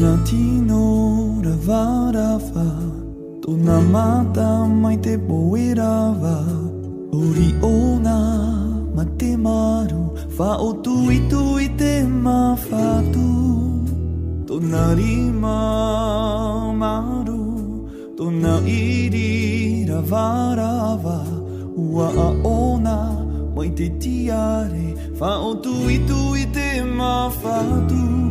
Latino rava rava Tona mata mai te poe rava Ori ona ma te maru Fa o tui tui te mawhatu Tona rima maru Tona iri rava rava Ua a ona mai te tiare Fa o tui tui te mawhatu